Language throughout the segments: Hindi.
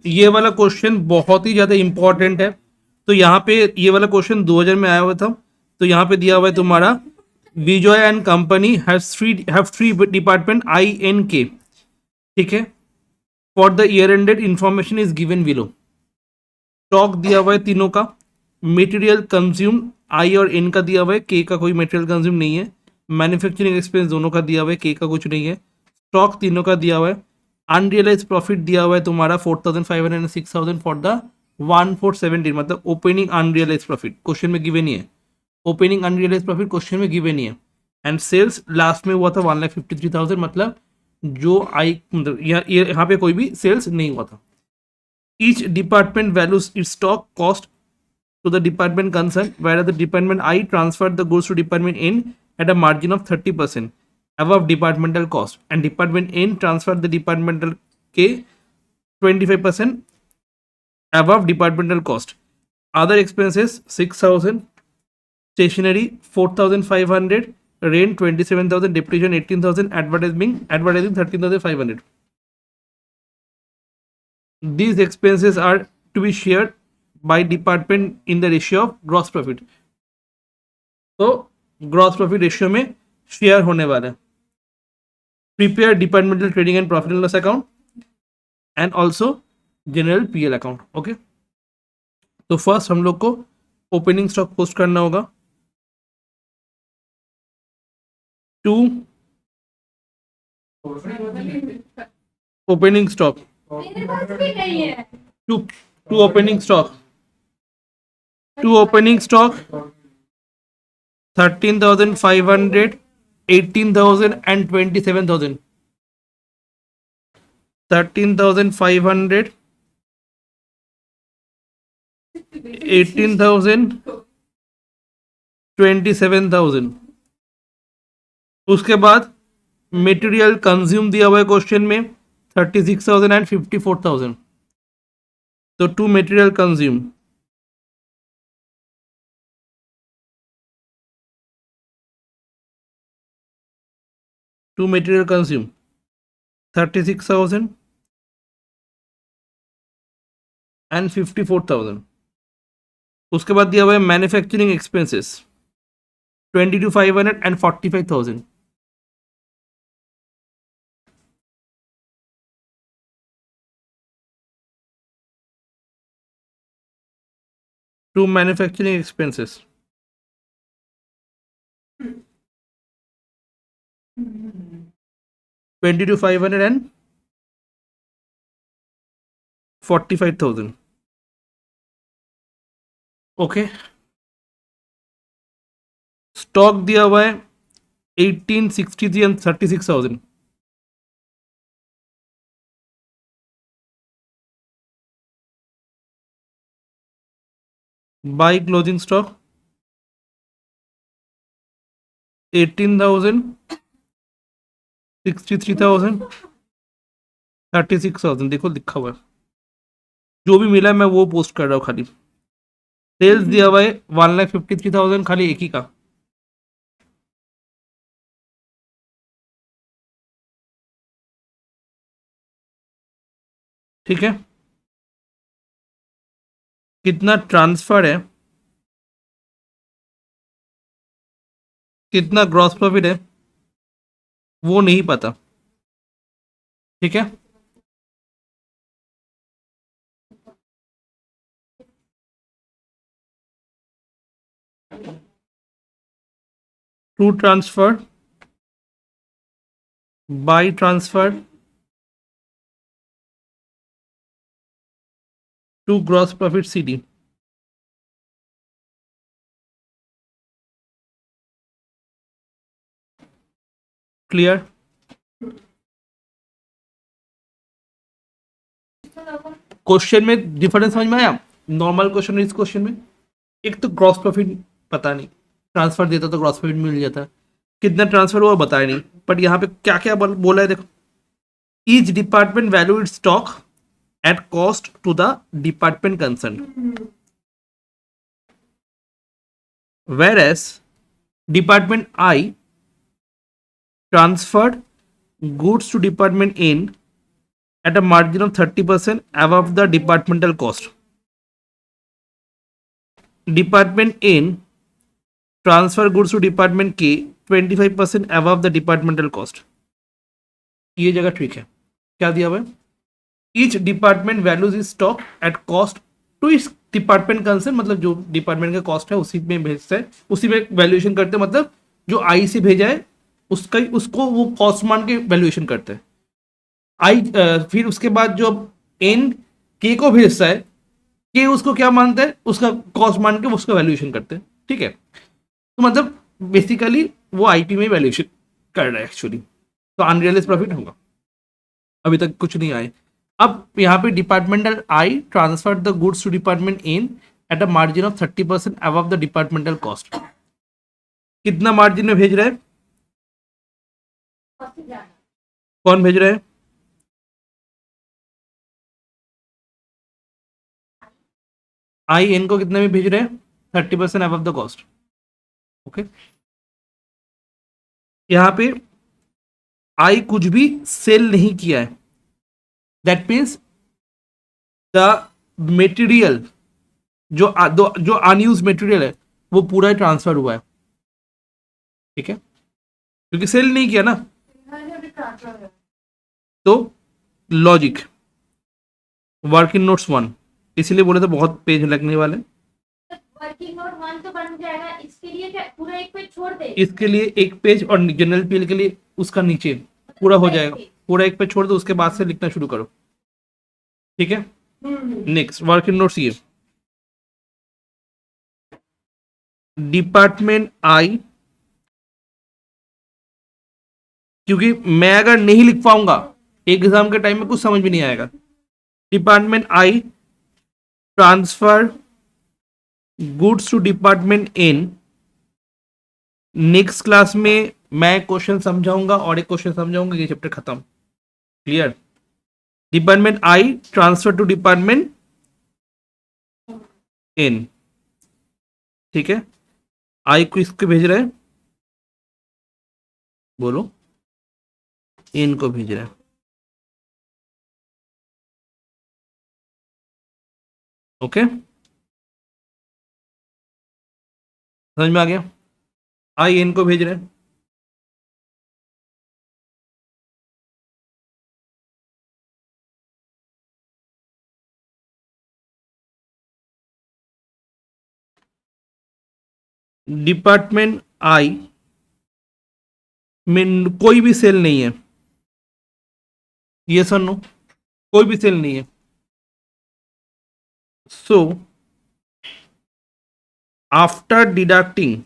ये वाला क्वेश्चन बहुत ही ज्यादा इंपॉर्टेंट है। तो यहाँ पे ये वाला क्वेश्चन 2000 में आया हुआ था। तो यहाँ पे दिया हुआ है तुम्हारा Vijay and company have three department INK, ठीक है। For the year ended information is given below. Stock दिया हुआ है तीनों का। मटेरियल कंज्यूम आई और एन का दिया हुआ है, के का कोई मटेरियल कंज्यूम नहीं है। मैन्युफैक्चरिंग एक्सपेंस दोनों का दिया हुआ है, के का कुछ नहीं है। स्टॉक तीनों का दिया हुआ है। अनरियलाइज प्रॉफिट दिया हुआ है तुम्हारा 4500 6000 फॉर द 1417, मतलब ओपनिंग अनरियलाइज प्रॉफिट क्वेश्चन में गिवन ही है। ओपनिंग अनरियलाइज प्रॉफिट क्वेश्चन में गिवन ही है। एंड सेल्स लास्ट में हुआ था 1,53,000, मतलब जो आई मतलब यहाँ पे कोई भी सेल्स नहीं हुआ था। Each department values its stock cost to the department concerned, whereas the department I transferred the goods to department N at a margin of 30% above departmental cost, and department N transferred the departmental K 25% above departmental cost. Other expenses 6,000, stationery 4,500, rent 27,000, depreciation 18,000, advertising 13,500. These expenses are to be shared by department in the ratio of gross profit. तो ग्रॉस प्रॉफिट रेशियो में शेयर होने वाला है। Prepare departmental trading and profit and loss account and also general PL account. Okay, तो फर्स्ट हम लोग को ओपनिंग स्टॉक पोस्ट करना होगा। To opening stock, to opening stock, to opening stock 13,500, 18,000 and 27,000। 13,500, 18,000, 27,000। उसके बाद मटेरियल कंज्यूम दिया हुआ है क्वेश्चन में 36,000 एंड 54,000। तो to material consume, to material consume 36,000 and 54,000। उसके बाद दिया हुआ है manufacturing expenses 22,500 and 45,000। To manufacturing expenses 22,500 and 45,000। Okay, stock दिया हुआ है 1863 एंड 36,000। By closing stock 18,000, 63,000, 36,000। देखो लिखा हुआ है, जो भी मिला है मैं वो पोस्ट कर रहा हूँ खाली। सेल्स दिया हुआ है 1,53,000 खाली एक ही का। ठीक है, कितना ट्रांसफर है, कितना ग्रॉस प्रॉफिट है वो नहीं पता। ठीक है, to transfer, by transfer, to gross profit CD। Clear? Question में डिफरेंस समझ में आया? नॉर्मल क्वेश्चन इस क्वेश्चन में एक तो ग्रॉस प्रॉफिट पता नहीं, ट्रांसफर देता तो ग्रॉस प्रॉफिट मिल जाता, कितना ट्रांसफर हुआ बताया नहीं। बट यहाँ पे क्या क्या बोला है देखो, each department value it stock at cost to the department concern, whereas department I transferred goods to department N at a margin of 30% above the departmental cost. Department N transfer goods to Department K 25% above the departmental cost. ये जगह ठीक है. क्या दिया हुआ है? Each department values its stock at cost to its department concern, मतलब जो डिपार्टमेंट का कॉस्ट है उसी में भेजता है, उसी में वैल्यूएशन करते हैं, मतलब जो आई से भेजा है उसका उसको वो कॉस्ट मान के वैल्यूएशन करते हैं. आई फिर उसके बाद जो एन के को भेजता है, के उसको क्या मानता है, उसका कॉस्ट मान के उसका वैल्यूएशन करते हैं. ठीक है, तो मतलब बेसिकली वो आईपी में वैल्यूएशन कर रहा है एक्चुअली. तो अनरियलाइज्ड प्रॉफिट होगा. अभी तक कुछ नहीं आए. अब यहाँ पे departmental I transfer the goods to department N at a margin of 30% above the departmental cost. कितना मार्जिन में भेज रहा है? कौन भेज रहा है? आई एन को कितना में भेज रहे हैं? 30% अबव द कॉस्ट. ओके, यहाँ पे आई कुछ भी सेल नहीं किया है. दैट मीन्स द मेटीरियल जो अनयूज मटेरियल है वो पूरा ट्रांसफर हुआ है. ठीक है, क्योंकि सेल नहीं किया ना. तो लॉजिक वर्किंग नोट्स 1, इसीलिए बोले तो बहुत पेज लगने वाले. वर्किंग नोट 1 तो बन जाएगा. इसके लिए क्या पूरा एक पेज छोड़ दे? इसके लिए एक पेज और जनरल पीएल के लिए उसका नीचे पूरा हो जाएगा. पूरा एक पेज छोड़ दो, उसके बाद से लिखना शुरू करो. ठीक है, नेक्स्ट वर्किंग नोट्स ये डिपार्टमेंट आई, क्योंकि मैं अगर नहीं लिख पाऊंगा एग्जाम के टाइम में कुछ समझ में नहीं आएगा. Department I transfer goods to department N. Next class में मैं क्वेश्चन समझाऊंगा और एक क्वेश्चन समझाऊंगा, ये चैप्टर खत्म. Clear? Department I transfer to department N. ठीक है, आई को इसको भेज रहा है, बोलो एन को भेज रहा है. ओके, समझ में आ गया? आई एन को भेज रहे हैं. डिपार्टमेंट आई में कोई भी सेल नहीं है. यस और नो? कोई भी सेल नहीं है. So after deducting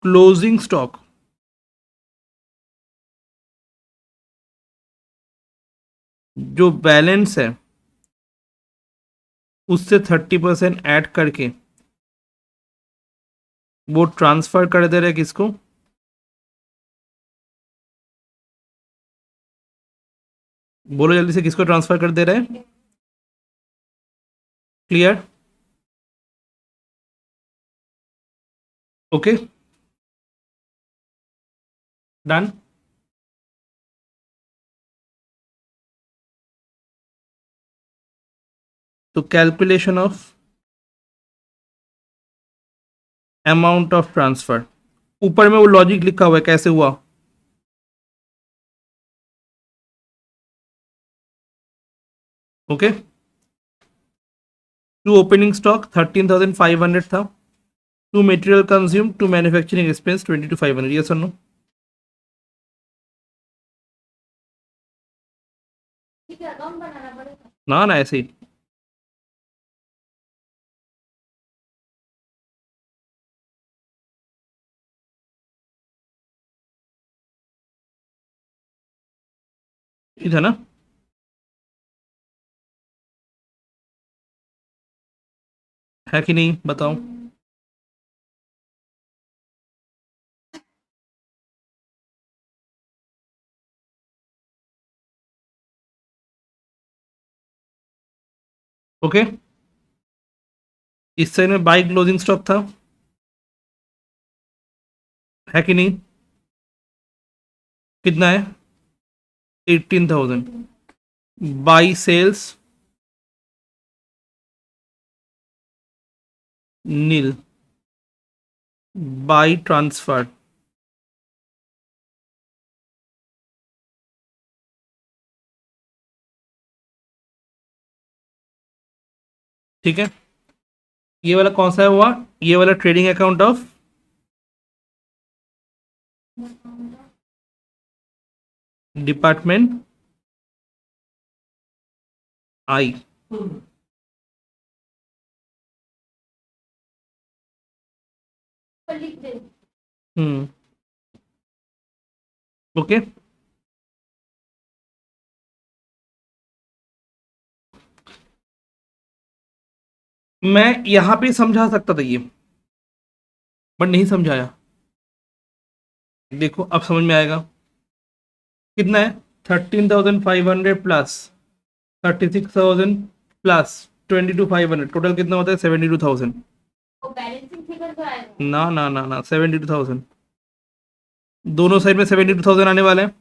closing stock, जो बैलेंस है उससे 30% ऐड करके वो ट्रांसफर कर दे रहा है किसको? बोलो जल्दी से, किसको ट्रांसफर कर दे रहा है? क्लियर? Okay, done. तो calculation of amount of transfer, ऊपर में वो लॉजिक लिखा हुआ है कैसे हुआ. ओके, टू ओपनिंग स्टॉक 13,500 था. To material consume, to manufacturing expense 22,500. Yes और नो? ठीक है, अकाउंट बनाना पड़ेगा. ना ना, ऐसे ही. ठीक है ना? है कि नहीं बताओ? ओके, इस साइड में बाई क्लोजिंग स्टॉक था, है कि नहीं? कितना है? 18,000 by sales nil by transfer ठीक है। ये वाला कौन सा है हुआ? ये वाला trading account of department I. पर लिख दे। हम्म ओके। मैं यहां पे समझा सकता था ये, बट नहीं समझाया। देखो अब समझ में आएगा। कितना है? 13,500 प्लस 36,000 प्लस 22,500, टोटल कितना होता है? 72,000। वो बैलेंसिंग फिगर तो आएगा। ना ना ना ना, 72,000। दोनों साइड में 72,000 आने वाले हैं,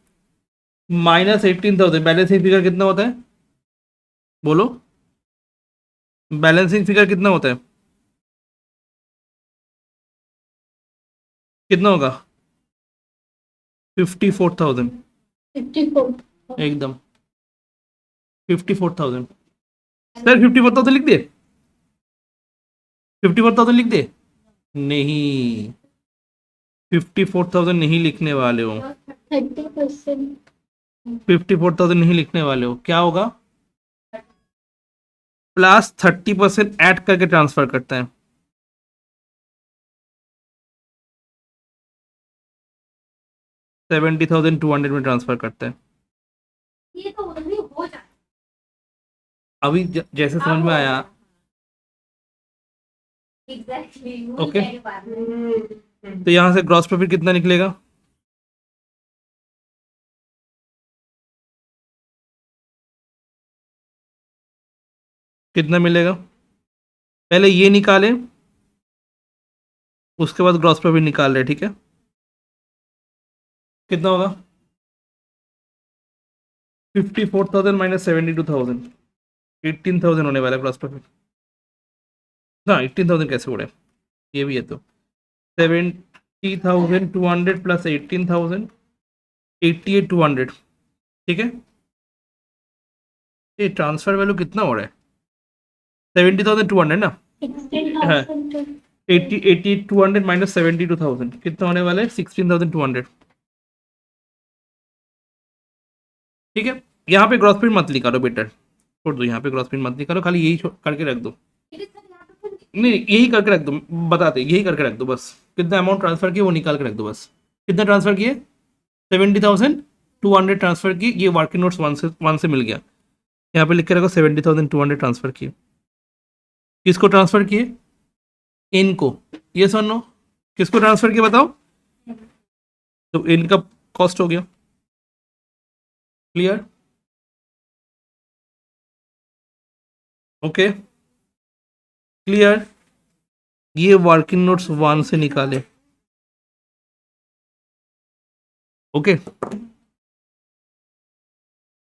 माइनस 18,000। बैलेंसिंग फिगर कितना होता है? बोलो, बैलेंसिंग फिगर कितना होता है? कितना होगा? 54,000। 54। एकदम 54,000। सर 54,000 लिख दिए? 54,000 लिख दिए? नहीं, 54,000 नहीं लिखने वाले हो। 30%। 54,000 नहीं लिखने वाले हो। क्या होगा? प्लस 30% ऐड करके ट्रांसफर करते हैं। 70,200 में ट्रांसफर करते हैं। ये तो उधर ही हो जाता अभी जैसे समझ में आया। है। एग्जैक्टली ओके, के बाद में। तो यहां से ग्रॉस प्रॉफिट कितना निकलेगा? कितना मिलेगा? पहले ये निकालें, उसके बाद ग्रॉस प्रॉफिट निकाल रहे, ठीक है? कितना होगा? 54,000 माइनस 72,000, 18,000 होने वाला है ग्रॉस प्रॉफिट। हाँ, 18,000 कैसे उड़े? ये भी है तो 70,200 प्लस 18,000, 88,200। ठीक है, ये ट्रांसफर वैल्यू कितना हो रहा है? 70,200 ना? हाँ, 88,200 माइनस 72,000 कितना होने वाला है? 16,200। ठीक है, यहाँ पे ग्रॉस प्रिंट मत निकालो बेटर, छोड़ दो। यहाँ पे ग्रॉस प्रिंट मत निकालो, खाली यही करके रख दो। नहीं, यही करके रख दो, बताते यही करके रख दो बस। कितना अमाउंट ट्रांसफर किया वो निकाल के रख दो बस। कितना ट्रांसफर किए? 70,200 ट्रांसफर की। ये वर्किंग नोट्स वन से मिल गया। यहाँ पे लिख के रखो 70,200 ट्रांसफर किए। किसको ट्रांसफर किए? इनको। ये सुनो, किसको ट्रांसफर किया बताओ? तो इनका कॉस्ट हो गया। क्लियर? Okay, clear. ये वर्किंग नोट्स वन से निकाले। Okay,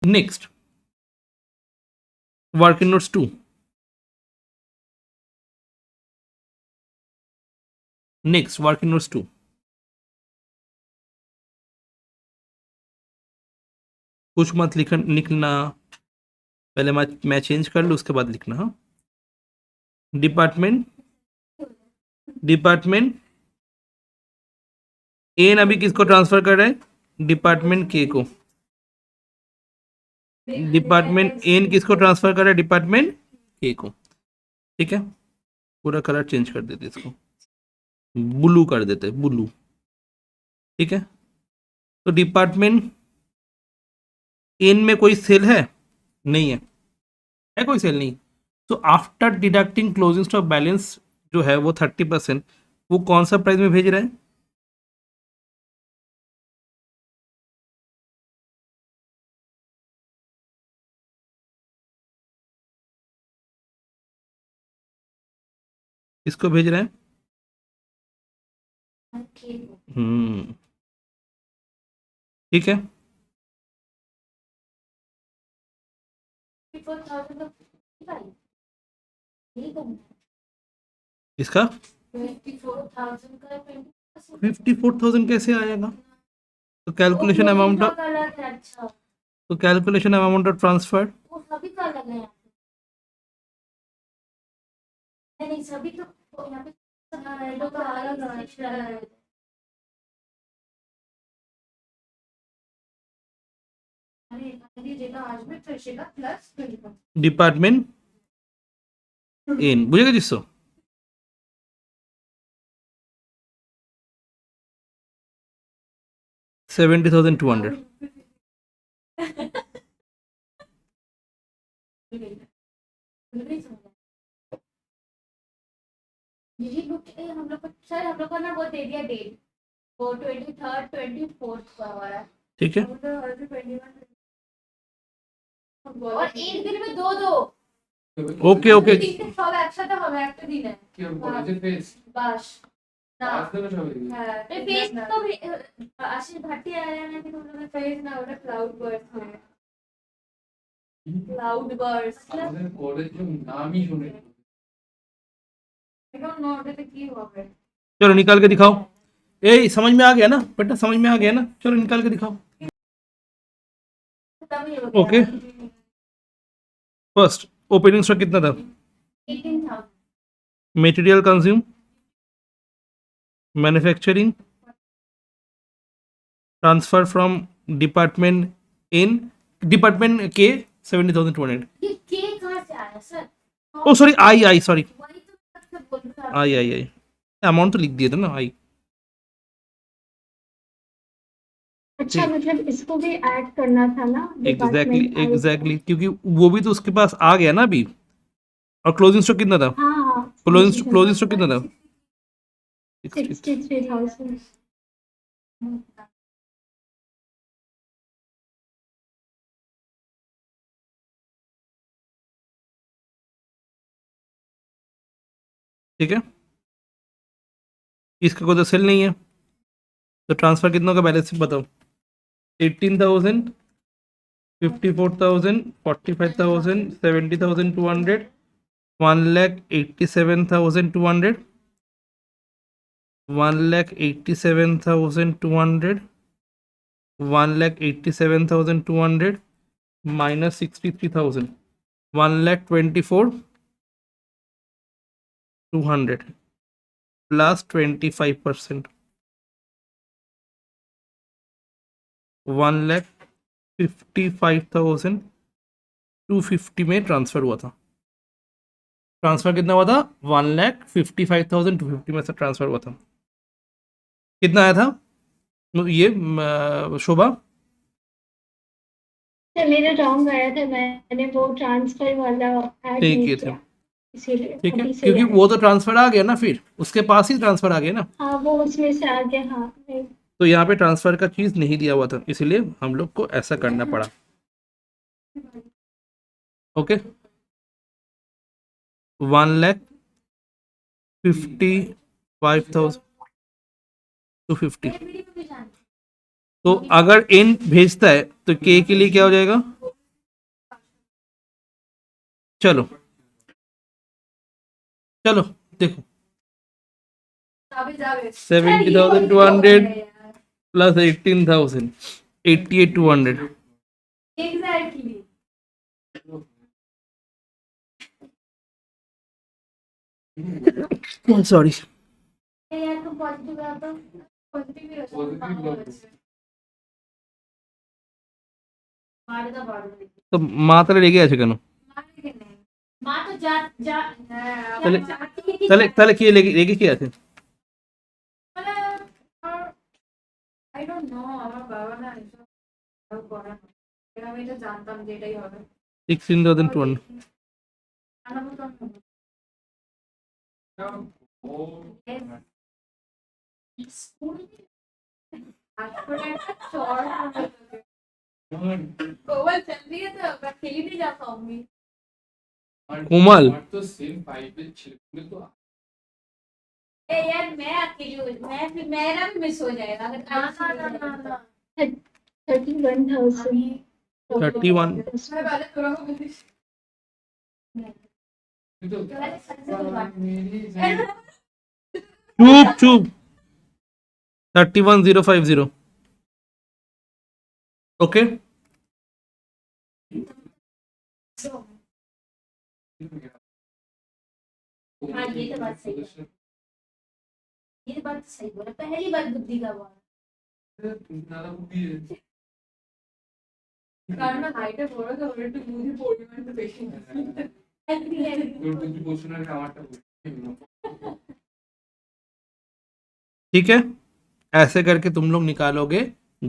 next working notes two. Next working notes two. कुछ मत लिखना, पहले मैं चेंज कर लूँ उसके बाद लिखना। हाँ, डिपार्टमेंट डिपार्टमेंट एन अभी किसको ट्रांसफर कर रहा है? डिपार्टमेंट के को। डिपार्टमेंट एन किसको ट्रांसफर कर रहा है? डिपार्टमेंट के को। ठीक है, पूरा कलर चेंज कर देते इसको, ब्लू कर देते, ब्लू। ठीक है, तो डिपार्टमेंट एन में कोई सेल है? नहीं है। है कोई सेल? नहीं। तो after deducting closing stock balance जो है वो 30%, वो कौन सा प्राइस में भेज रहा है? इसको भेज रहा है। हम्म, ठीक है। 54,000 का 55 यही करना है। इसका 54,000 का 20%। 54,000 कैसे आएगा? तो कैलकुलेशन वो अमाउंट closing ऑफ, stock अलग है। अच्छा तो कैलकुलेशन अमाउंट ऑफ ट्रांसफर वो सभी का अलग है यहाँ पे। नहीं सभी तो यहाँ पे हाँ, लोग का अलग है। अरे दीजिएगा आज में फ्रेशेगा प्लस 20%। डिपार्टमेंट इन बुझेगा जिसको 70,200 यही बुक हम लोग को सर हम लोग को ना वो दे दिया डेट वो 23rd 24th का हो रहा है ठीक है और एक दिन में दो दो ओके ओके সব একসাথে হবে একটা দিনে কি বলেছে ফেস বাস না পাঁচ দিনে সব হ্যাঁ ফেস তো আশিস ভাটিয়া आया ना कि तुम लोग फेस ना ওটা ক্লাউড বার্ডস है क्लाउड बर्ड्स আমাদের কলেজের নামই শুনে आई डोंट नो ওটাতে কি হবে चलो निकाल के दिखाओ। ए समझ में आ गया ना बेटा, समझ में आ गया ना, चलो निकाल के दिखाओ। तभी हो गया ओके फर्स्ट ओपनिंग स्टॉक कितना था? 18,000 material consume, manufacturing, transfer from department in department K 70,200। ये के कहां से आया sir oh sorry I sorry वही तो सबसे बोल रहा था आई अमाउंट तो लिख दिया था ना आई। अच्छा ठीक। मतलब इसको भी ऐड करना था ना एग्जैक्टली डिपार्टमेंट आई को। एग्जैक्टली क्योंकि वो भी तो उसके पास आ गया ना अभी। और क्लोजिंग स्टॉक कितना था? हाँ हाँ क्लोजिंग स्टॉक कितना था? 63,000 ठीक है, इसका कोई तो सेल नहीं है तो ट्रांसफर कितना का बैलेंस बताओ? 18,000, 54,000, 45,000, 70,200, 1,87,200, 1,87,200, 1,87,200 minus 63,000, 1,24,200 plus 25%, 1,55,250 में ट्रांसफर हुआ था। ट्रांसफर कितना हुआ था? 1,55,250 में से ट्रांसफर हुआ था। कितना आया था ये शोभा? तो मेरा रॉन्ग आया था, मैंने वो ट्रांसफर वाला ऐड ठीक नहीं है किया इसीलिए ठीक है, अभी से क्योंकि आया। वो तो ट्रांसफर आ गया ना, फिर उसके पास ही ट्रांसफर आ गया ना, हाँ वो उसमें से आ गया हाँ तो यहाँ पे ट्रांसफर का चीज नहीं दिया हुआ था, इसीलिए हम लोग को ऐसा करना पड़ा। ओके 1,55,250। मेरी वीडियो भी जान तो अगर एन भेजता है तो के के लिए क्या हो जाएगा? चलो चलो देखो जावे जावे 70,200 प्लस 18,000 88,200 एग्जैक्टली सॉरी यार तुम पॉजिटिव है तो पॉजिटिव ही रहो मार दा बाड़ दे तो मात्रा लेके আছে কেন? मार के नहीं मां तो जा जा তাহলে जाती है कि তাহলে তাহলে কি লেগে কি আছে? আই ডোন্ট নো আমার বাবা না এসব করে না এরা আমি তো জানতাম যে এটাই হবে 16,200 আনা বলতাম স্কুল আজকে একটা চড় कोवल चल रही है तो मैं खेल ही नहीं जा पाऊंगी कोमल तो सेम फाइव छिड़कने तो ए यार मैं अकेली हूँ मैं फिर मेरा भी मिस हो जाएगा अगर ना 31,000 31 मैं पहले पूरा को मिस ये तो तो ऐसे सच से बात मेरी चुप चुप 31050 ओके हाँ ये तो बात सही है, ये बात सही बोला, पहली बात बुद्धि का बोला। ज्यादा बुद्धि है कारण हाइट है बोला तो俺একটু বুদ্ধি পরিমাণ তো বেশি তোর বুদ্ধি পড়ছুনা রে আমারটা বুদ্ধি ठीक है ऐसे करके तुम लोग निकालोगे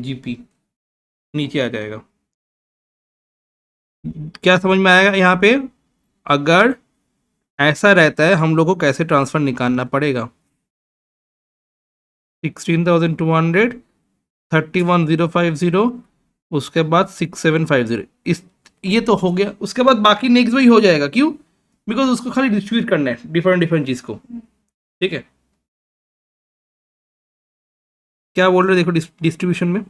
जीपी नीचे आ जाएगा क्या समझ में आएगा यहाँ पे अगर ऐसा रहता है हम लोग को कैसे ट्रांसफर निकालना पड़ेगा 16,200 31,050 उसके बाद 6,750 इस ये तो हो गया उसके बाद बाकी नेक्स्ट वही हो जाएगा क्यों बिकॉज उसको खाली डिस्ट्रीब्यूट करना है डिफरेंट डिफरेंट चीज़ को ठीक है क्या बोल रहे हो देखो डिस्ट्रीब्यूशन में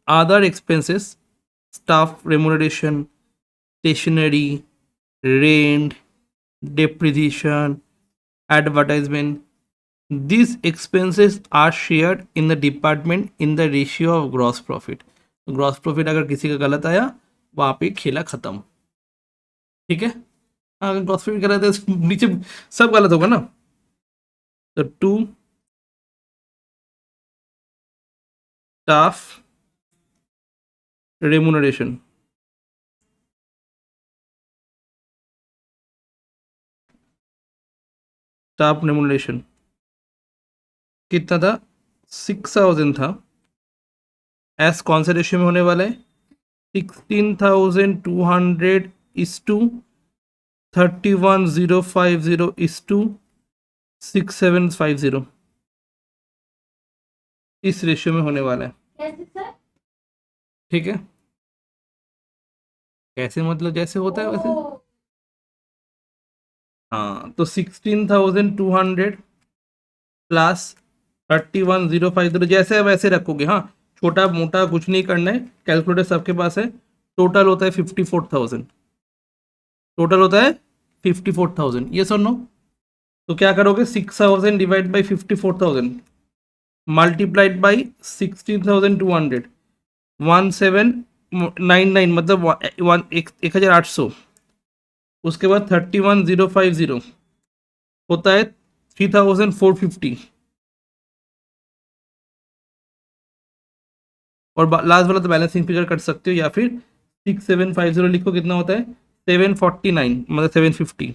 other expenses staff remuneration stationery rent depreciation advertisement these expenses are shared in the department in the ratio of gross profit gross profit अगर किसी का गलत आया वहाँ पे खेला खत्म ठीक है अगर ग्रॉस प्रॉफिट गलत है तो नीचे सब गलत होगा ना तो to staff remuneration staff remuneration कितना था 6,000 था एस कौन सा रेशियो में होने वाला है 16,200 इस टू 31,050 इस टू 6,750 इस रेशियो में होने वाला है कैसे सर? ठीक है कैसे मतलब जैसे होता है वैसे ओ, हाँ तो 16,200 प्लस 31,050 जैसे है वैसे रखोगे हाँ छोटा मोटा कुछ नहीं करना है कैलकुलेटर सबके पास है टोटल होता है 54,000 टोटल होता है 54,000 ये सुन नो तो क्या करोगे 6,000 डिवाइड बाई 54,000 मल्टीप्लाइड बाई 16,200 1799 मतलब 1,800 उसके बाद 31,050 होता है 3,450 और लास्ट वाला तो बैलेंसिंग फिगर कर सकते हो या फिर 6,750 लिखो कितना होता है 749 मतलब 750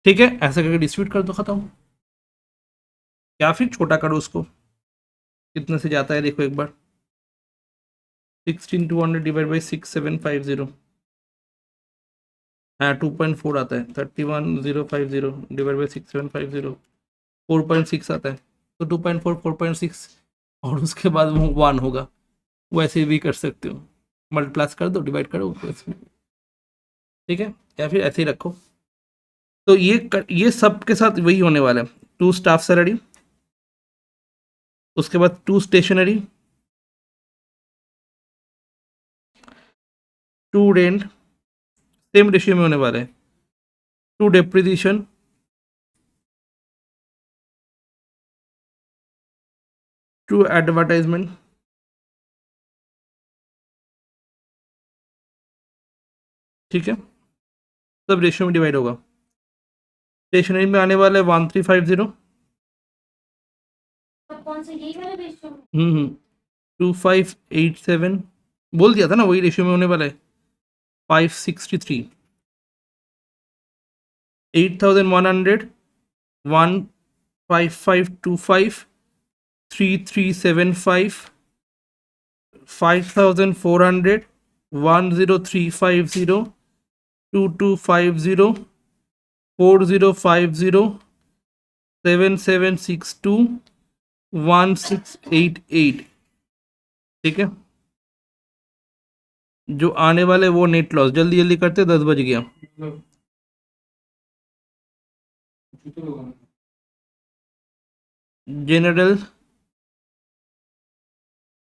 ठीक है ऐसा करके डिस्प्यूट कर दो खत्म या फिर छोटा करो उसको कितने से जाता है देखो एक बार 16,200 डिवाइड बाई 6,750 हाँ 2.4 आता है 31,050 डिवाइड बाई 6,750 4.6 आता है तो 2.4 4.6 और उसके बाद वो 1 होगा वैसे भी कर सकते हो मल्टीप्लस कर दो डिवाइड करो ठीक है या फिर ऐसे ही रखो तो ये सब के साथ वही होने वाला है 2 स्टाफ सैलरी उसके बाद 2 स्टेशनरी 2 रेंट सेम रेशियो में होने वाला है 2 डेप्रिसिएशन 2 एडवर्टाइजमेंट ठीक है सब रेशियो में डिवाइड होगा स्टेशनरी में आने वाला है 1,350 तो कौन सा यही वाला रेशियो? 2,587 बोल दिया था ना वही रेशियो में होने वाला है 563 8,100 1,5525 3,375 5,400 1,0350 2,250 4,050 7,762 1,688 ठीक है जो आने वाले वो नेट लॉस जल्दी जल्दी करते 10 बज गया मतलब जूते लगाना general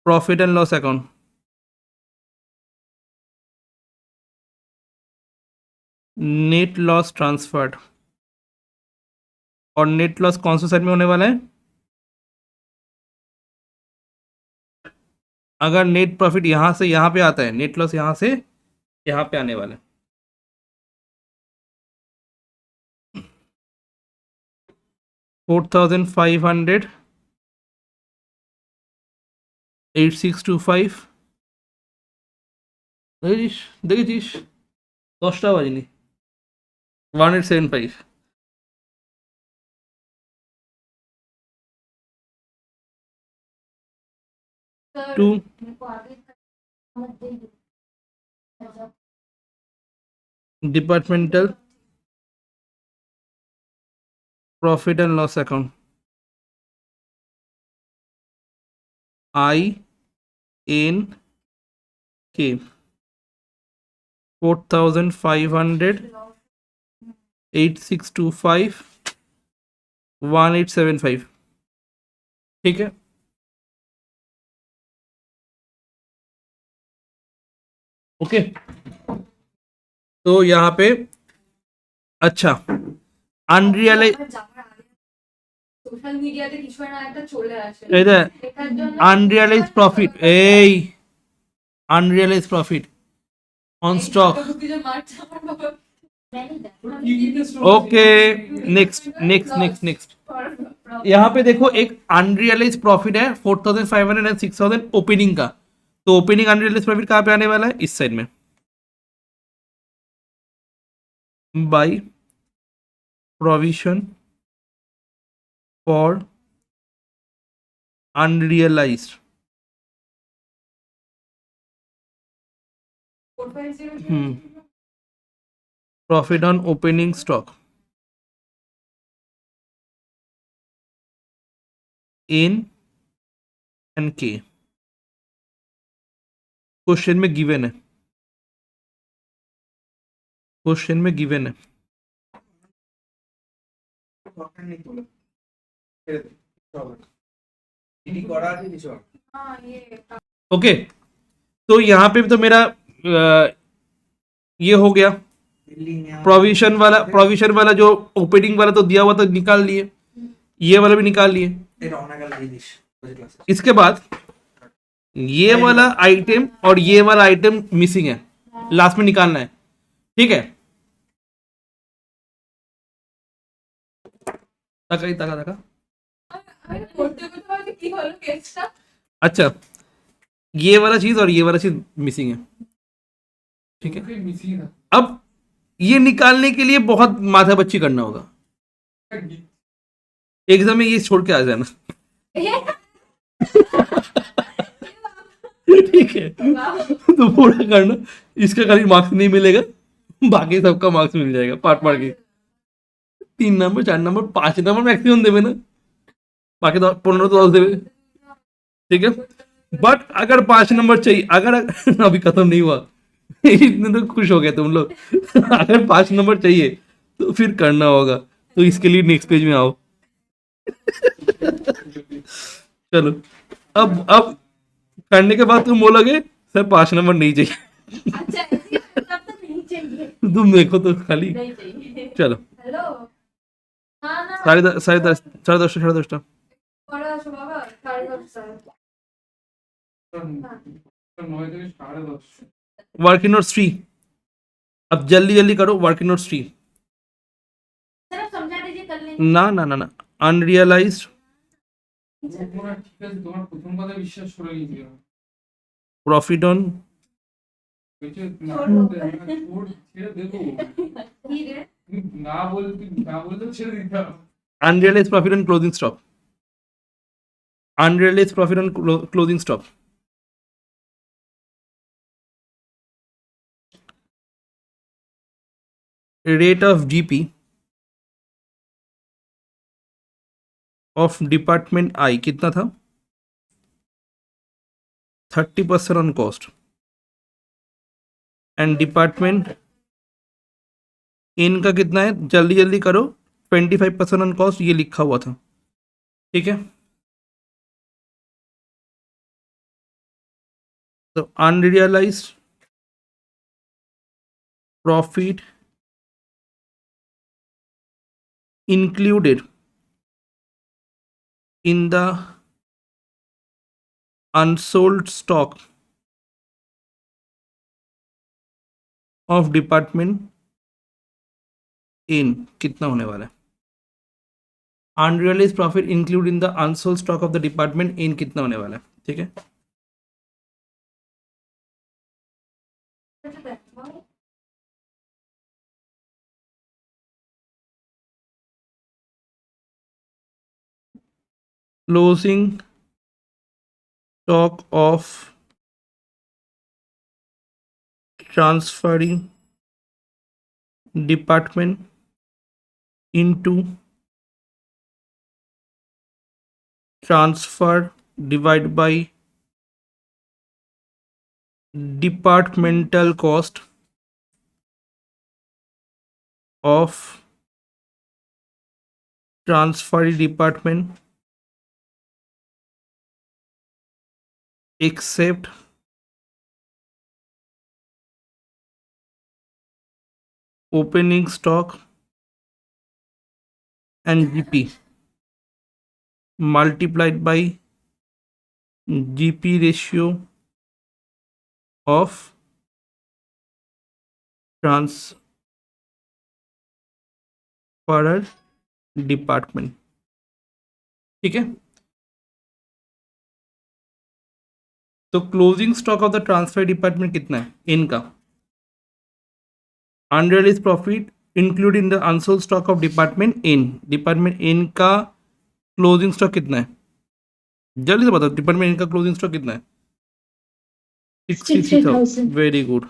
profit and loss account net loss transferred, और नेट लॉस कौन सा साइड में होने वाला है? अगर नेट प्रॉफिट यहाँ से यहाँ पे आता है, नेट लॉस यहाँ से यहाँ पे आने वाला है। $4,500, 8625, দেখেছিস 10টা বাজেনি, 1875। सर, 2 मेरे को आगे मत दे दो। Departmental profit and loss account, INK, 4,500, 8625, 1875। ठीक है, ओके। तो यहाँ पे अच्छा আনরিয়ালাইজ সোশ্যাল মিডিয়াতে কিছু না একটা চলে আসে এই দেখ, এটার জন্য আনরিয়ালাইজ প্রফিট, এই আনরিয়ালাইজ প্রফিট অন স্টক। যে মারছে আমার বাবা okay, next next next next यहाँ पे देखो एक अनरियलाइज प्रॉफिट है 4,500 एंड 6,000 ओपनिंग का। तो ओपनिंग अनरियलाइज प्रॉफिट कहाँ पे आने वाला है? इस साइड में, by provision for unrealised, profit on opening stock in and के। क्वेश्चन में गिवन है, क्वेश्चन में गिवन है। हाँ ये ओके, तो यहाँ पे तो मेरा ये हो गया प्रोविजन वाला जो ओपनिंग वाला तो दिया हुआ तो निकाल लिए, ये वाला भी निकाल लिए। इसके बाद ये वाला आइटम और ये वाला आइटम मिसिंग है, लास्ट में निकालना है। ठीक है, ताका আমি করতে করতে ভাবছি কি হলো কেসটা अच्छा, ये वाला चीज और ये वाला चीज मिसिंग है। ठीक है, मिसिंग था। अब ये निकालने के लिए बहुत माथा बच्ची करना होगा। एग्जाम में ये छोड़ के आ जाना। ठीक है, तो पूरा करना, इसका खाली मार्क्स नहीं मिलेगा, बाकी सबका मार्क्स मिल जाएगा पार्ट पार्ट के। 3 नंबर 4 नंबर 5 नंबर मैक्सिमम देवे ना, बाकी तो 15 तो 10 देवे। ठीक है, बट अगर 5 नंबर चाहिए, अगर अभी खत्म नहीं हुआ, इतने तो खुश हो गए तुम लोग। अगर 5 नंबर चाहिए तो फिर करना होगा, तो इसके लिए नेक्स्ट पेज में आओ। चलो, अब करने के बाद तुम बोलोगे सर 5 नंबर नहीं चाहिए। अच्छा ऐसे तब तो नहीं चाहिए तुम देखो तो खाली। नहीं चाहिए चलो, हेलो हाँ ना 10:30 10:30 পরে আসো বাবা 10:30 9 থেকে 10:30। Working notes 3। अब जल्दी जल्दी करो वर्किंग नोट्स 3। सर आप समझा दीजिए कर लेंगे ना ना ना ना, अनरियलाइज्ड তোমার ঠিক আছে, তোমার প্রথম কথা বিশ্বাস করে নিয়েছিলাম। प्रॉफिट ऑन বলছে না ছোট ছেড়ে দেবো, কি রে না বলতে ছেড়ে দিতাম। Unrealised profit on closing stock, unrealised profit on closing stock. Rate of GP of department I कितना था? 30% ऑन कॉस्ट, एंड डिपार्टमेंट इनका कितना है? जल्दी जल्दी करो, 25% ऑन कॉस्ट, ये लिखा हुआ था। ठीक है, तो unrealised profit included in the unsold stock of department in कितना होने वाला है? Unrealised profit include in the unsold stock of the department in कितना होने वाला है? ठीक है, closing stock of transferring department into transfer divided by departmental cost of transferring department except opening stock and GP multiplied by GP ratio of transferer department. ठीक है, तो closing stock of the transfer department कितना है? इनका unrealised profit include in the unsold stock of department in का क्लोजिंग स्टॉक कितना है? जल्दी से बताओ, डिपार्टमेंट इन का क्लोजिंग स्टॉक कितना है? 63,000. Very good.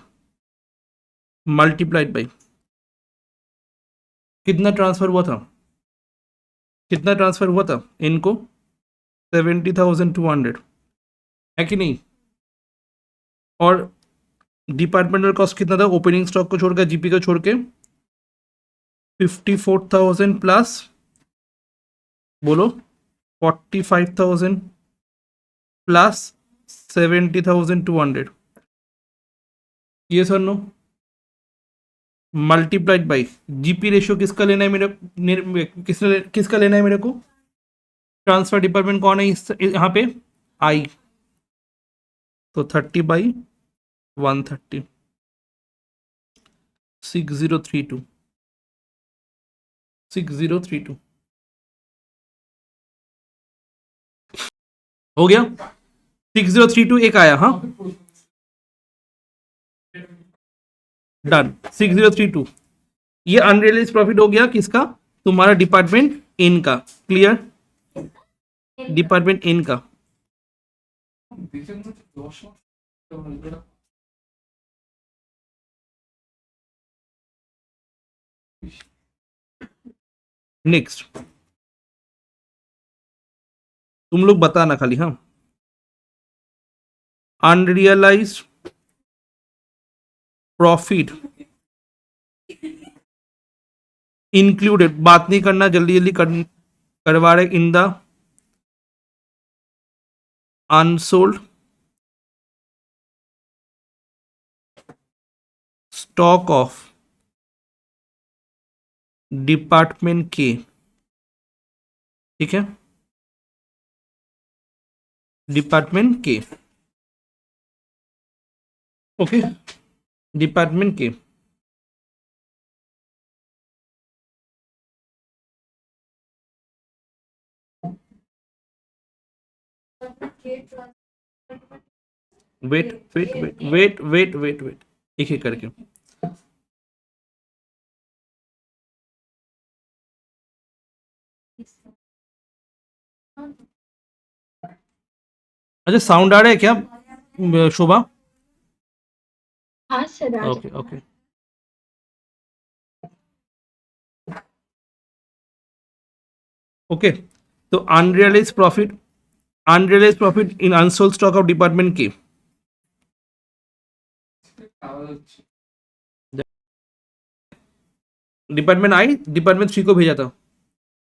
मल्टीप्लाइड बाई कितना ट्रांसफर हुआ था? इनको 70,200 है कि नहीं? और डिपार्टमेंटल कॉस्ट कितना था ओपनिंग स्टॉक को छोड़कर, जीपी को छोड़ के? 54,000 प्लस बोलो 45,000 प्लस 70,200. ये sir no multiplied by GP ratio किसका लेना है किसका लेना है मेरे को? ट्रांसफर डिपार्टमेंट कौन है यहाँ पे? आई. तो 30/130 6032 हो गया. 6032 एक आया. हाँ डन. 6032 ये अनरियलाइज प्रॉफिट हो गया किसका? तुम्हारा डिपार्टमेंट इन का. क्लियर? डिपार्टमेंट इन का. नेक्स्ट तुम लोग बताना खाली. हाँ, अनरियलाइज प्रॉफिट इंक्लूडेड, बात नहीं करना, जल्दी जल्दी करवा रहे. इन the unsold stock of department के. ठीक है, डिपार्टमेंट के. ओके, डिपार्टमेंट के. वेट एक एक करके. अच्छा, साउंड आ रहा है क्या शोभा? हाँ सर. Okay okay. ओके, तो unrealise profit in unsold stock of department K. Department I department C को भेजा था,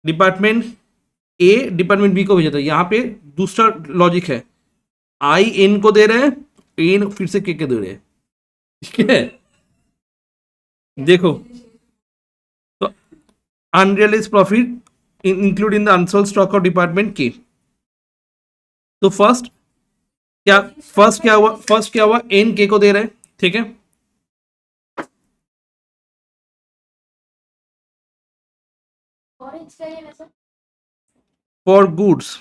डिपार्टमेंट ए डिपार्टमेंट बी को भेजा था. यहाँ पे दूसरा लॉजिक है, आई एन को दे रहे हैं, एन फिर से के दे रहे हैं. ठीक है, देखो तो unrealise profit include in the unsold stock of department K. तो फर्स्ट क्या हुआ एन के को दे रहे हैं, ठीक है। ऑरेंज का ये वैसा फॉर गुड्स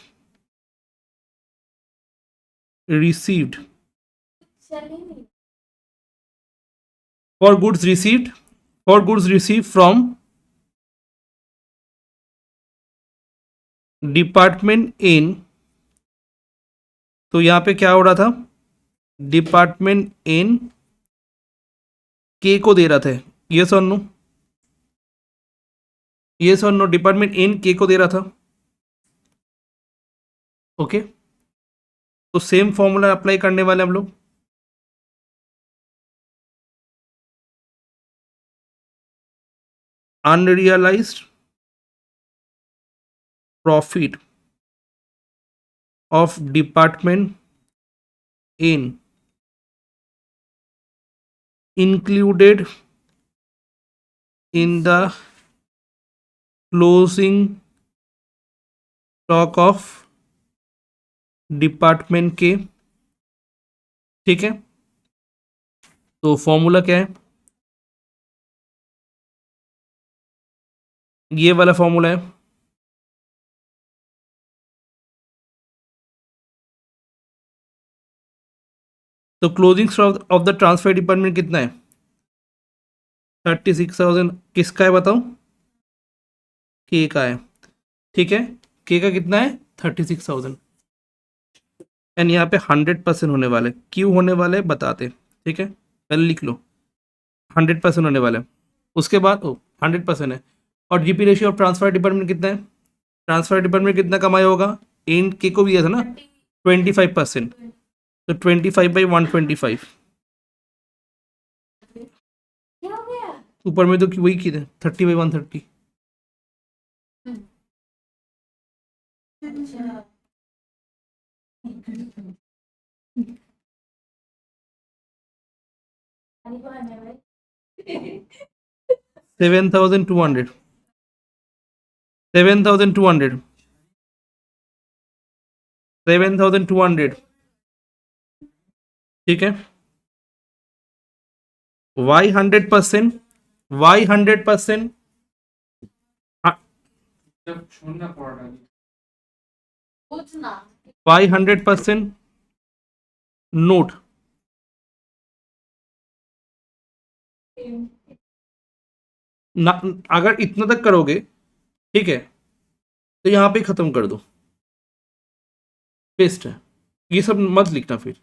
रिसीव्ड, चल ही नहीं। for goods received from department N, तो यहां पे क्या हो रहा था, डिपार्टमेंट इन के को दे रहा था, यस और नो, यस और नो, डिपार्टमेंट इन के को दे रहा था। ओके, तो सेम फॉर्मूला अप्लाई करने वाले हम लोग। Unrealised profit of department in included in the closing stock of department के, ठीक है। तो फॉर्मूला क्या है, ये वाला फॉर्मूला है, तो closing stock of the transfer department कितना है, 36,000। किसका है बताओ, के का है, ठीक है। के का कितना है 36,000, एंड यहाँ पे 100% होने वाले, क्यों होने वाले बताते, ठीक है, पहले लिख लो 100% होने वाले। उसके बाद 100% है। और GP ratio of transfer department कितना है, ट्रांसफर डिपार्टमेंट कितना कमाया होगा, इन के को भी दिया था ना 25%, तो 25/125, क्या हो गया? ऊपर में तो वही की थे 30/130। अच्छा अरे बात है भाई 7,200 7,200 7,200, ठीक है। वाई 100%, वाई 100%, जब छोड़ना पड़ रहा है कुछ ना वाई 100% नोट, ना अगर इतना तक करोगे, ठीक है, तो यहाँ पे खत्म कर दो, पेस्ट है, ये सब मत लिखना फिर।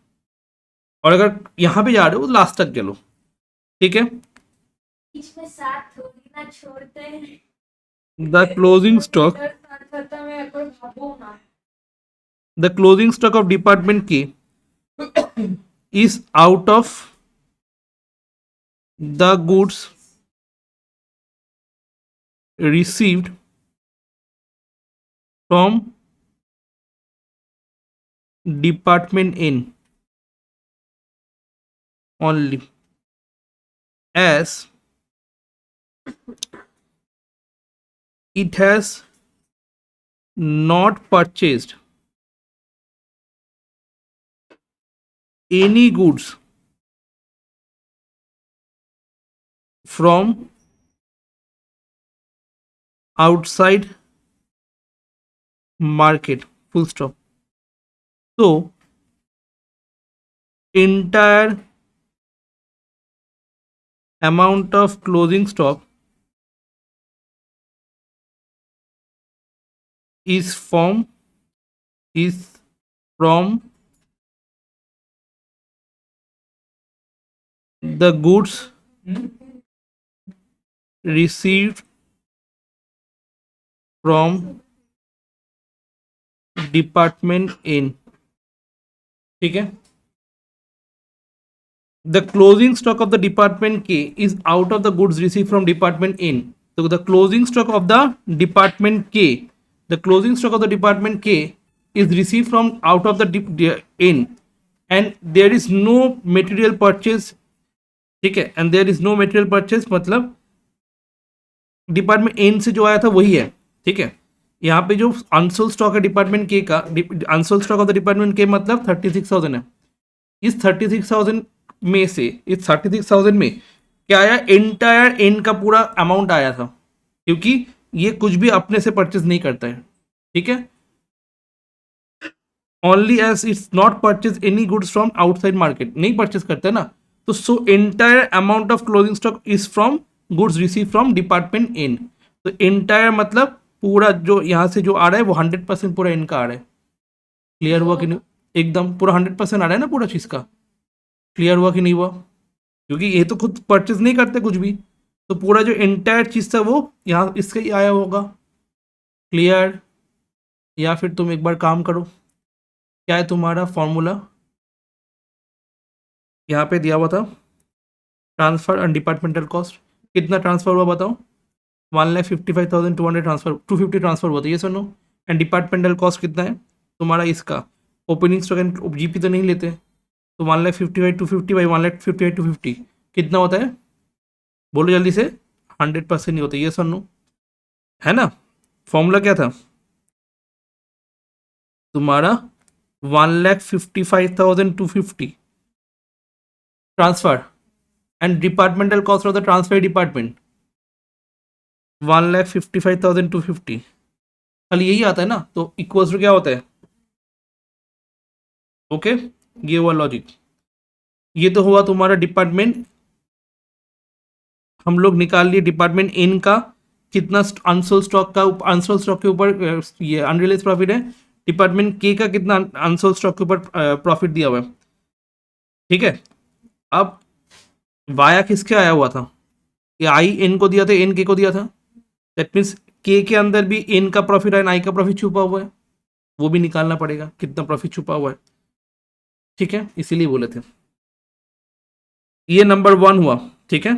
और अगर यहाँ पे जा रहे हो तो लास्ट तक चलो, ठीक है। बीच में साथ थोड़ी ना छोड़ते हैं। द क्लोजिंग स्टॉक, करता मैं कोई भागो ना the closing stock of department की is out of the goods received from department in only, as it has not purchased any goods from outside market, full stop. So entire amount of closing stock is from the goods received from department N, ठीक है। The closing stock of the department K is out of the goods receive from department N, तो the closing stock of the department K, the closing stock of the department K is receive from out of the N, and there is no material purchase, ठीक है, and there is no material purchase, मतलब डिपार्टमेंट एन से जो आया था वही है, ठीक है। यहाँ पे जो अनसोल्ड स्टॉक है डिपार्टमेंट के का, unsold stock of the department के मतलब 36,000 है। इस 36,000 में से, इस 36,000 में क्या आया, एंटायर एन का पूरा अमाउंट आया था, क्योंकि ये कुछ भी अपने से परचेज नहीं करता है, ठीक है। Only as it's not purchase any goods from outside market, नहीं परचेज करता है ना, तो so entire amount of closing stock is from goods receive from department N. तो एंटायर मतलब पूरा जो यहाँ से जो आ रहा है वो 100% पूरा एन का आ रहा है। क्लियर हुआ कि नहीं? एकदम पूरा 100% आ रहा है ना पूरा चीज़ का। क्लियर हुआ कि नहीं हुआ? क्योंकि ये तो खुद परचेज नहीं करते कुछ भी, तो पूरा जो एंटायर चीज़ था वो यहाँ इसका ही आया होगा। क्लियर? या फिर तुम एक बार काम करो, क्या है तुम्हारा फॉर्मूला, यहाँ पे दिया हुआ था ट्रांसफर एंड डिपार्टमेंटल कॉस्ट। कितना ट्रांसफर हुआ बताओ? 1,55,200 ट्रांसफर, 250 ट्रांसफर हुआ था, ये सुनो। एंड डिपार्टमेंटल कॉस्ट कितना है तुम्हारा इसका? ओपनिंग स्टॉक एंड जीपी तो नहीं लेते, तो 1,55,250 बाई 1,55,250 कितना होता है? बोलो जल्दी से। 100% नहीं होता, ये सुनो, है ना। फॉर्मूला क्या था तुम्हारा? 1,55,250 transfer and departmental cost of the transfer department 1,55,250, खाली यही आता है ना, तो इक्वल्स टू क्या होता है? ओके, ये हुआ लॉजिक। ये तो हुआ तुम्हारा डिपार्टमेंट, हम लोग निकाल लिए डिपार्टमेंट एन का कितना अनसोल्ड स्टॉक का, अनसोल्ड स्टॉक के ऊपर ये अनरियलाइज प्रॉफिट है। डिपार्टमेंट के का कितना अनसोल्ड स्टॉक के ऊपर प्रॉफिट दिया हुआ है, ठीक है। अब वाया किसके आया हुआ था? ये आई एन को दिया था, एन के को दिया था, दैट मीन्स के अंदर भी एन का प्रॉफिट है, आई का प्रॉफिट छुपा हुआ है, वो भी निकालना पड़ेगा कितना प्रॉफिट छुपा हुआ है, ठीक है, इसीलिए बोले थे। ये नंबर 1 हुआ, ठीक है।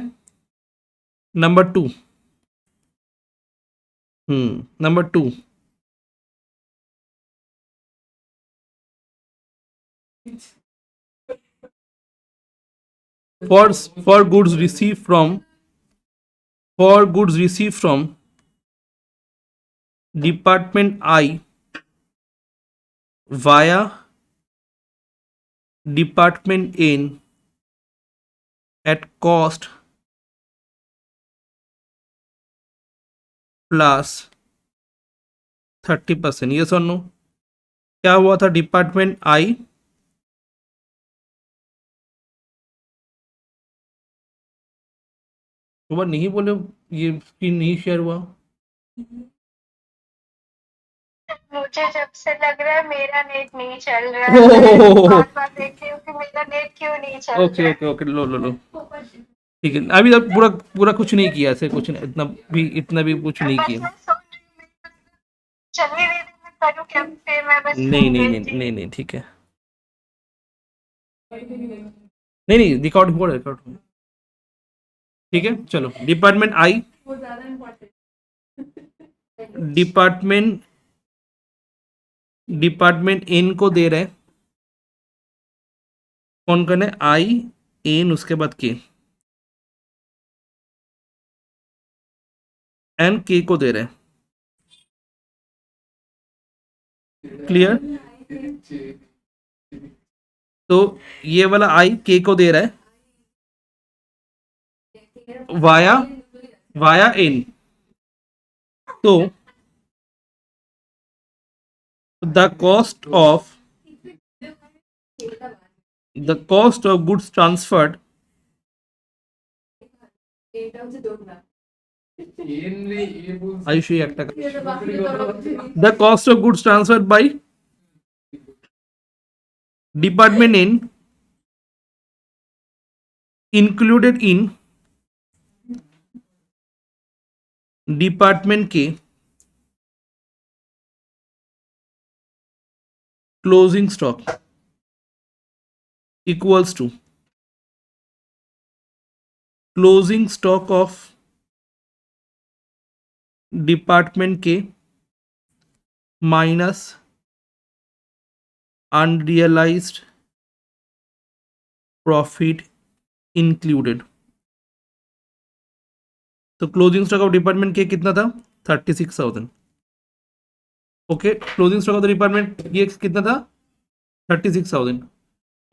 Number 2, number 2, for goods received from, for goods received from department I via department N at cost plus 30%, yes or no? क्या हुआ था डिपार्टमेंट आई? वो नहीं बोले, ये स्क्रीन नहीं शेयर हुआ। मुझे जब से लग रहा है मेरा नेट नहीं चल रहा है, मैं बार-बार देख रही हूँ कि मेरा नेट क्यों नहीं चल ओके रहा है। ओके ओके, लो लो लो, ठीक है। अभी तक पूरा पूरा कुछ नहीं किया, ऐसे कुछ नहीं, इतना भी कुछ नहीं बस किया। मैं सोच रही हूँ चल ही रही थी, मैं करूँ क्या, फिर मैं बस नहीं भूल नहीं गई नहीं थी। नहीं नहीं, ठीक है। नहीं नहीं, रिकॉर्ड हो रहा है, रिकॉर्ड हो रहा है। ठीक है, चलो। Department I, department department N को दे रहे हैं, कौन कौन है? आई, एन, उसके बाद के, एन के को दे रहे हैं। क्लियर? तो ये वाला आई के को दे रहा है वाया वाया एन, तो the cost of goods transferred, Ayushi एक টাকা, the cost of goods transferred by department in included in department K closing stock equals to closing stock of department K minus unrealised profit included. तो closing stock of department K कितना था 36,000। Okay, closing stock of the department ये कितना था 36,000।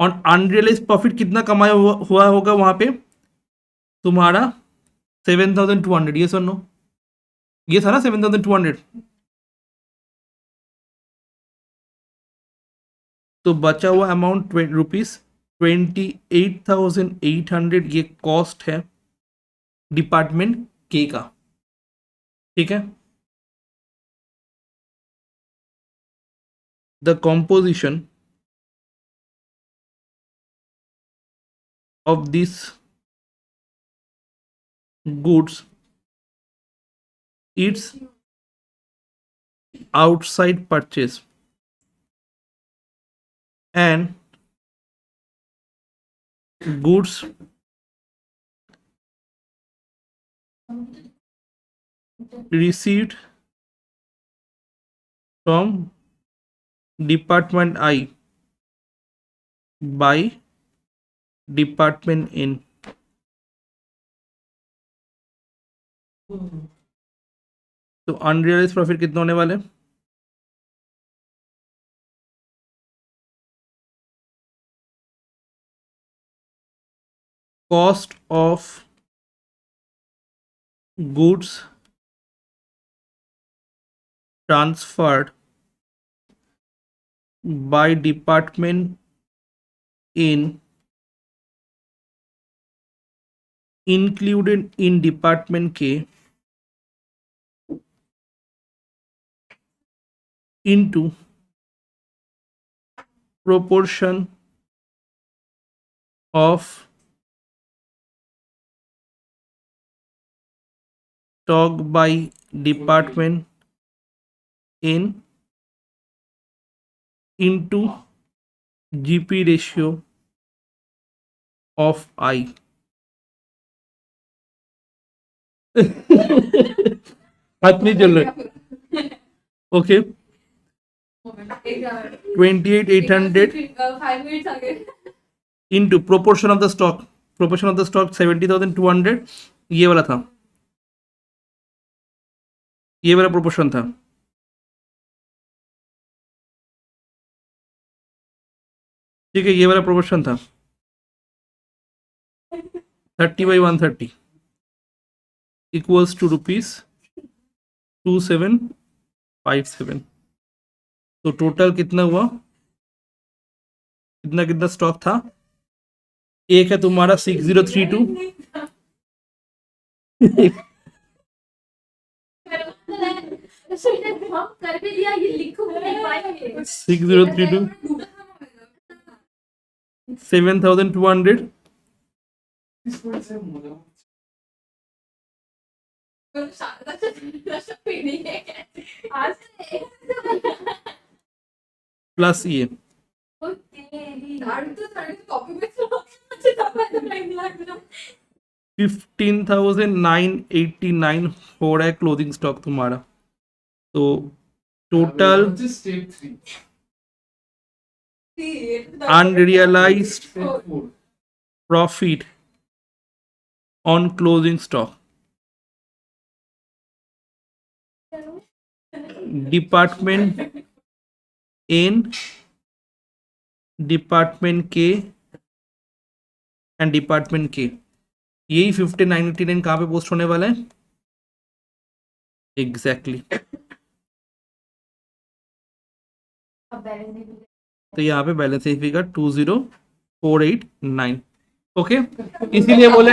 और अनरियलाइज प्रॉफिट कितना कमाया हुआ होगा वहां पे तुम्हारा 7,200। ये सुनो, ये था ना 7,200। तो बचा हुआ अमाउंट रुपीज 28,800 ये कॉस्ट है डिपार्टमेंट के का। ठीक है, the composition of this goods, its outside purchase and goods received from department I by department N। तो अनरियलाइज प्रॉफिट कितना होने वाले cost of goods transferred by department in included in department K into proportion of stock by department N into GP ratio of I। हाथ नहीं चल रहा। ओके, 28,800 5 मिनट्स आगे into proportion of the stock. Proportion of the stock 70,200 ये वाला था, ये वाला प्रोपोर्शन था। ठीक है, ये वाला प्रोपोर्शन था 30/130 इक्वल्स टू रुपीज 2757। तो टोटल कितना हुआ, कितना कितना स्टॉक था। एक है तुम्हारा 6032 हम कर भी दिया, ये लिखो नहीं पाएंगे। 6032 7,200 प्लस ये 15,989 हो रहा है क्लोजिंग स्टॉक तुम्हारा। तो total step 3 unrealized profit on closing stock department N, department K and department K। यही 5989 कहाँ पे पोस्ट होने वाला है एग्जैक्टली तो यहाँ पे बैलेंस फिगर 20489। ओके, इसीलिए बोले